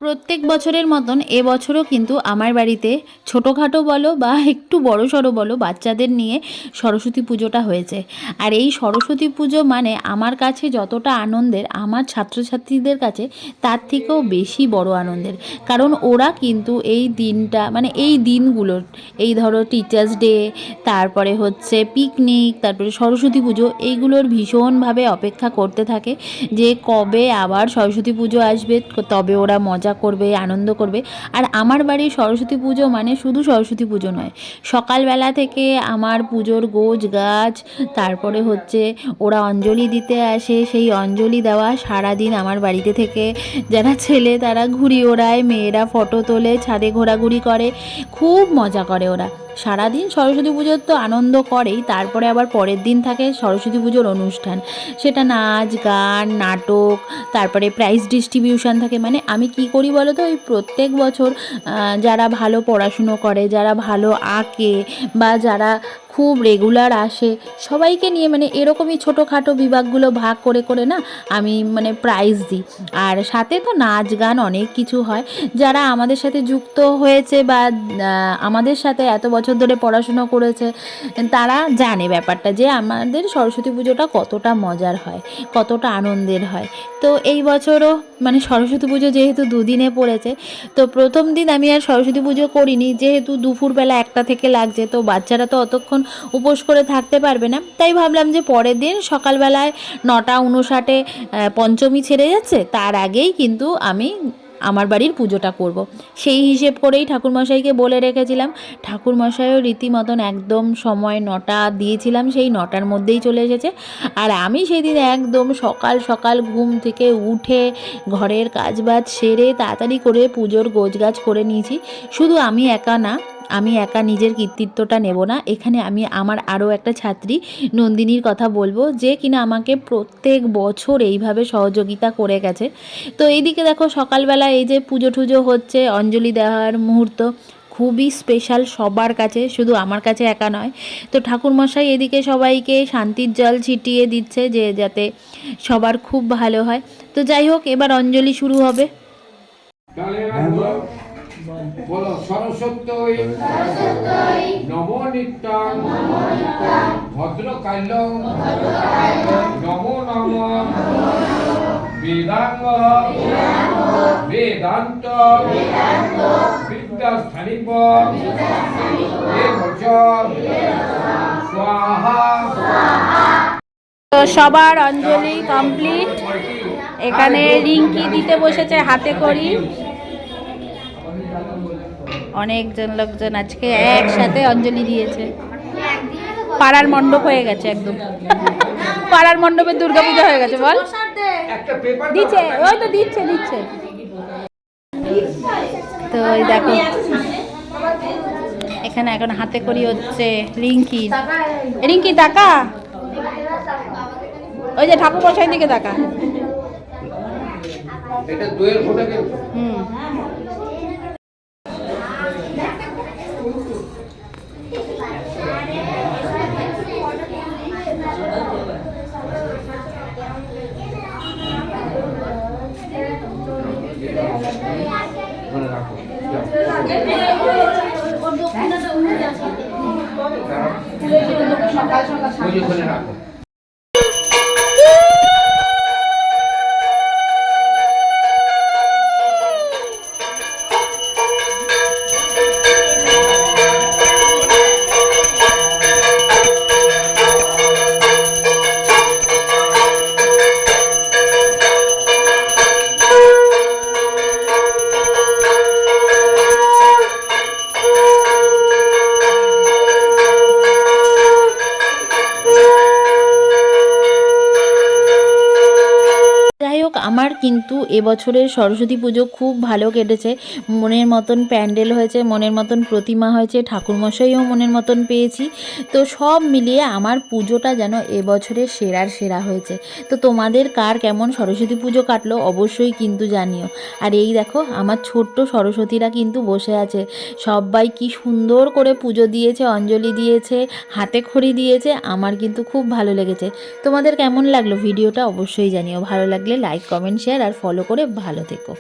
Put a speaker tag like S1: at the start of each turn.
S1: প্রত্যেক বছরের মতন এবছরও কিন্তু আমার বাড়িতে ছোটোখাটো বলো বা একটু বড়সড় বলো বাচ্চাদের নিয়ে সরস্বতী পুজোটা হয়েছে। আর এই সরস্বতী পুজো মানে আমার কাছে যতটা আনন্দের, আমার ছাত্রছাত্রীদের কাছে তার থেকেও বেশি বড় আনন্দের। কারণ ওরা কিন্তু এই দিনটা মানে এই দিনগুলোর, এই ধরো টিচার্স ডে, তারপরে হচ্ছে পিকনিক, তারপরে সরস্বতী পুজো, এইগুলোর ভীষণভাবে অপেক্ষা করতে থাকে যে কবে আবার সরস্বতী পুজো আসবে, তবে ওরা মজা করবে, আনন্দ করবে। আর আমার বাড়ির সরস্বতী পুজো মানে শুধু সরস্বতী পুজো নয়, সকালবেলা থেকে আমার পুজোর গোছ গাছ, তারপরে হচ্ছে ওরা অঞ্জলি দিতে আসে, সেই অঞ্জলি দেওয়া সারাদিন আমার বাড়িতে থেকে যারা ছেলে তারা ঘুড়ি ওড়ায়, মেয়েরা ফটো তোলে, ছাদে ঘোরাঘুরি করে, খুব মজা করে ওরা সারাদিন। সরস্বতী পুজোর তো আনন্দ করেই, তারপরে আবার পরের দিন থাকে সরস্বতী পুজোর অনুষ্ঠান, সেটা নাচ গান নাটক, তারপরে প্রাইজ ডিস্ট্রিবিউশন থাকে। মানে আমি কি করি বলো তো, ওই প্রত্যেক বছর যারা ভালো পড়াশুনো করে, যারা ভালো আঁকে, বা যারা খুব রেগুলার আসে, সবাইকে নিয়ে মানে এরকমই ছোটোখাটো বিভাগগুলো ভাগ করে করে না আমি মানে প্রাইজ দিই। আর সাথে তো নাচ গান অনেক কিছু হয়। যারা আমাদের সাথে যুক্ত হয়েছে বা আমাদের সাথে এত বছর ধরে পড়াশুনো করেছে, তারা জানে ব্যাপারটা যে আমাদের সরস্বতী পুজোটা কতটা মজার হয়, কতটা আনন্দের হয়। তো এই বছরও মানে সরস্বতী পুজো যেহেতু দুদিনে পড়েছে, তো প্রথম দিন আমি আর সরস্বতী পুজো করিনি, যেহেতু দুপুরবেলা 1টা থেকে লাগছে, তো বাচ্চারা তো অতক্ষণ উপোস করে থাকতে পারবে না। তাই ভাবলাম যে পরের দিন সকালবেলায় 9টা 59 পঞ্চমী ছেড়ে যাচ্ছে, তার আগেই কিন্তু আমি আমার বাড়ির পুজোটা করব। সেই হিসেব করেই ঠাকুরমশাইকে বলে রেখেছিলাম। ঠাকুরমশাইও রীতিমতন একদম সময় 9টা দিয়েছিলাম, সেই 9টার মধ্যেই চলে এসেছে। আর আমি সেদিন একদম সকাল সকাল ঘুম থেকে উঠে ঘরের কাজবাজ সেরে তাড়াতাড়ি করে পুজোর গোছগাছ করে নিয়েছি। শুধু আমি একা না, আমি একা নিজের কৃতিত্বটা নেব না, এখানে আমি আমার আরও একটা ছাত্রী নন্দিনীর কথা বলবো, যে কিনা আমাকে প্রত্যেক বছর এইভাবে সহযোগিতা করে গেছে। তো এইদিকে দেখো সকালবেলা এই যে পুজো টুজো হচ্ছে, অঞ্জলি দেওয়ার মুহূর্ত খুবই স্পেশাল সবার কাছে, শুধু আমার কাছে একা নয়। তো ঠাকুরমশাই এদিকে সবাইকে শান্তির জল ছিটিয়ে দিচ্ছে যে যাতে সবার খুব ভালো হয়। তো যাই হোক, এবার অঞ্জলি শুরু হবে।
S2: বলো সরস্বতী নমো নিত্যং ভদ্রকাল্য নমো নমো বেদাঙ্গ বেদান্ত বিদ্যাস্থানিক স্বাহা।
S1: তো সবার অঞ্জলি কমপ্লিট। এখানে রিঙ্কি দিতে বসেছে হাতে করি, অনেকজন লোকজন আজকে একসাথে অঞ্জলি দিয়েছে। পাড়ার মণ্ডপ হয়ে গেছে, একদম পাড়ার মণ্ডপে দুর্গাপূজা হয়ে গেছে। বল দিচ্ছে, ওই তো দিচ্ছে দিচ্ছে। তো ওই দেখো এখানে এখন হাতে করি হচ্ছে রিঙ্কি। রিঙ্কি টাকা, ওই যে ঠাকুর মশাই দিকে টাকা। হুম,
S2: সকাল সকাল রাখো।
S1: আমার কিন্তু এবছরের সরস্বতী পুজো খুব ভালো কেটেছে। মনের মতন প্যান্ডেল হয়েছে, মনের মতন প্রতিমা হয়েছে, ঠাকুরমশাইও মনের মতন পেয়েছি। তো সব মিলিয়ে আমার পুজোটা যেন এবছরের সেরার সেরা হয়েছে। তো তোমাদের কার কেমন সরস্বতী পুজো কাটলো অবশ্যই কিন্তু জানিও। আর এই দেখো আমার ছোট্ট সরস্বতীরা কিন্তু বসে আছে, সবাই কি সুন্দর করে পুজো দিয়েছে, অঞ্জলি দিয়েছে, হাতে খড়ি দিয়েছে। আমার কিন্তু খুব ভালো লেগেছে। তোমাদের কেমন লাগলো ভিডিওটা অবশ্যই জানিও। ভালো লাগলে লাইক কমেন্ট শেয়ার আর ফলো করে ভালো থেকো।